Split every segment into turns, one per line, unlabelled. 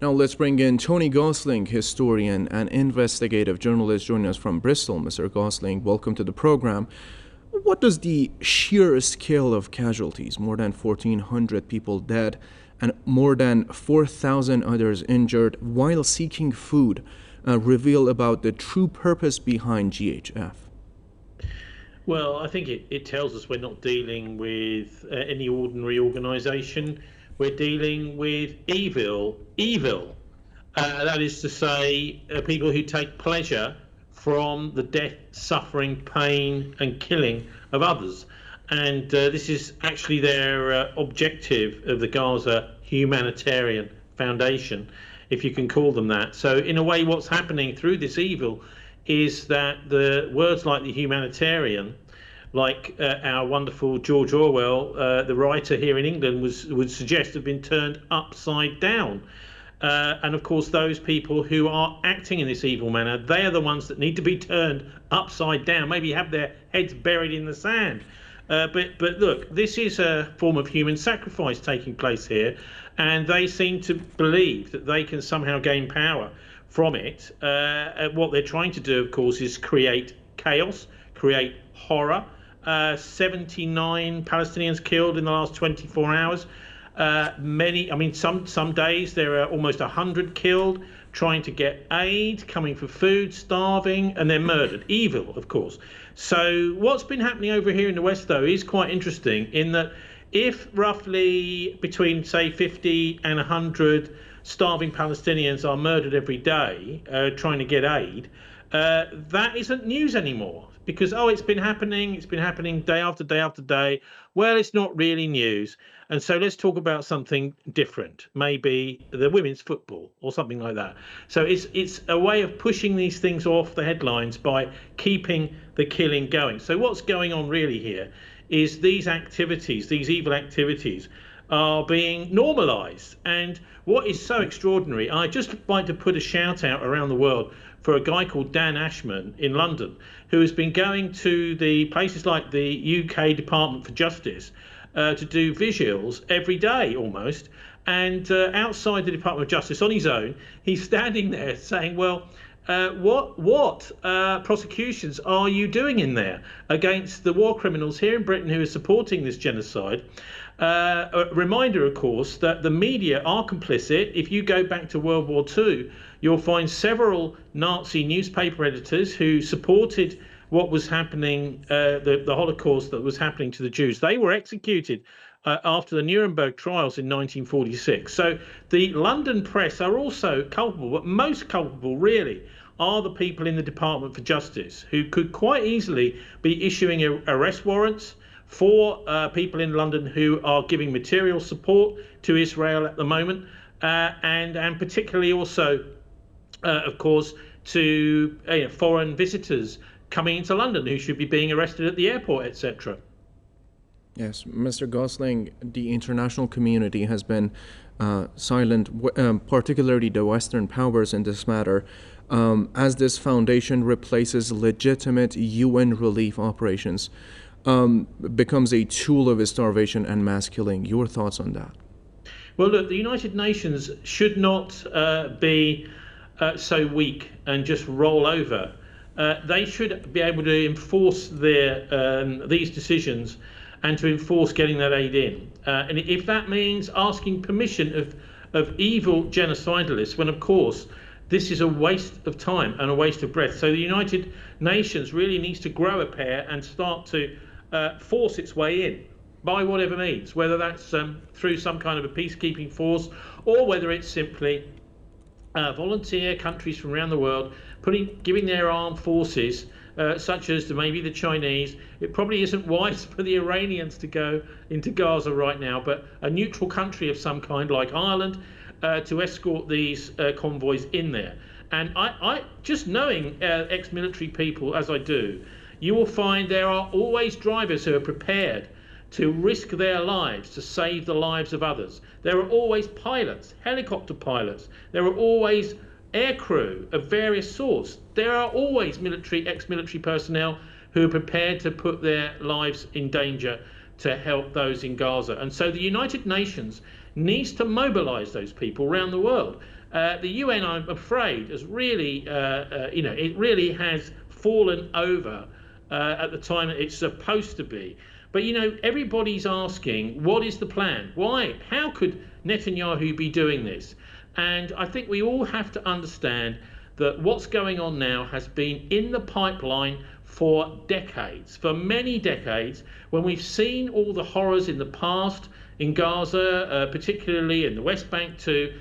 Now let's bring in Tony Gosling, historian and investigative journalist, joining us from Bristol. Mr. Gosling, welcome to the program. What does the sheer scale of casualties, more than 1,400 people dead and more than 4,000 others injured while seeking food, reveal about the true purpose behind GHF?
Well, I think it tells us we're not dealing with any ordinary organisation. We're dealing with evil. That is to say, people who take pleasure from the death, suffering, pain and killing of others. And this is actually their objective of the Gaza Humanitarian Foundation, if you can call them that. So in a way, what's happening through this evil is that the words like the humanitarian, like our wonderful George Orwell, the writer here in England, would suggest have been turned upside down. And of course, those people who are acting in this evil manner, they are the ones that need to be turned upside down, maybe have their heads buried in the sand. But look, this is a form of human sacrifice taking place here, and they seem to believe that they can somehow gain power from it. What they're trying to do, of course, is create chaos, create horror. 79 Palestinians killed in the last 24 hours. Some days there are almost 100 killed, trying to get aid, coming for food, starving, and they're murdered. Evil, of course. So what's been happening over here in the West, though, is quite interesting in that if roughly between, say, 50 and 100 starving Palestinians are murdered every day trying to get aid, that isn't news anymore. Because, it's been happening day after day after day. Well, it's not really news. And so let's talk about something different, maybe the women's football or something like that. So it's a way of pushing these things off the headlines by keeping the killing going. So what's going on really here is these activities, these evil activities, are being normalized. And what is so extraordinary, I'd just like to put a shout out around the world for a guy called Dan Ashman in London, who has been going to the places like the UK Department for Justice to do visuals every day almost. And outside the Department of Justice on his own, he's standing there saying, well, what prosecutions are you doing in there against the war criminals here in Britain who are supporting this genocide? A reminder, of course, that the media are complicit. If you go back to World War II, you'll find several Nazi newspaper editors who supported what was happening, the Holocaust that was happening to the Jews. They were executed after the Nuremberg trials in 1946. So the London press are also culpable, but most culpable really are the people in the Department for Justice, who could quite easily be issuing arrest warrants for people in London who are giving material support to Israel at the moment, and particularly also, of course, to foreign visitors coming into London who should be being arrested at the airport, etc.
Yes, Mr. Gosling, the international community has been silent, particularly the Western powers in this matter, as this foundation replaces legitimate UN relief operations, becomes a tool of starvation and mass killing. Your thoughts on that?
Well, look, the United Nations should not be so weak and just roll over. They should be able to enforce these decisions and to enforce getting that aid in. And if that means asking permission of evil genocidalists, when of course this is a waste of time and a waste of breath. So the United Nations really needs to grow a pair and start to force its way in by whatever means, whether that's through some kind of a peacekeeping force or whether it's simply volunteer countries from around the world giving their armed forces, such as maybe the Chinese. It probably isn't wise for the Iranians to go into Gaza right now, but a neutral country of some kind like Ireland to escort these convoys in there. And I just knowing ex-military people as I do, you will find there are always drivers who are prepared to risk their lives to save the lives of others. There are always pilots, helicopter pilots. There are always aircrew of various sorts. There are always ex-military personnel who are prepared to put their lives in danger to help those in Gaza. And so the United Nations needs to mobilize those people around the world. The UN, I'm afraid, has really, it really has fallen over at the time that it's supposed to be. But, everybody's asking, what is the plan? Why? How could Netanyahu be doing this? And I think we all have to understand that what's going on now has been in the pipeline for decades, for many decades, when we've seen all the horrors in the past in Gaza, particularly in the West Bank too,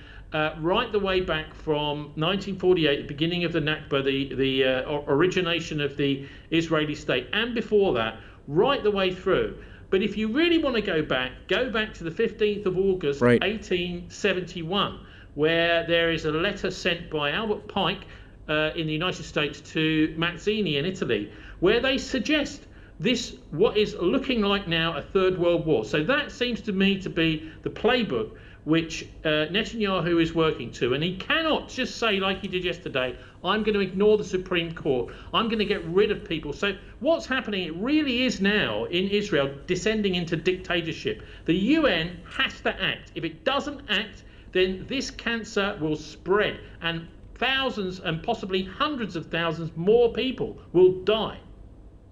right the way back from 1948, the beginning of the Nakba, the origination of the Israeli state, and before that, right the way through. But if you really want to go back to the 15th of August,
right.
1871, where there is a letter sent by Albert Pike in the United States to Mazzini in Italy, where they suggest this, what is looking like now a third world war. So that seems to me to be the playbook which Netanyahu is working to. And he cannot just say, like he did yesterday, I'm going to ignore the Supreme Court, I'm going to get rid of people. So what's happening, it really is now in Israel descending into dictatorship. The UN has to act. If it doesn't act, then this cancer will spread and thousands and possibly hundreds of thousands more people will die.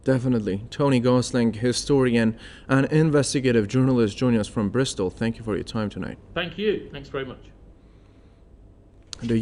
Definitely. Tony Gosling, historian and investigative journalist, joining us from Bristol. Thank you for your time tonight.
Thank you. Thanks very much.
The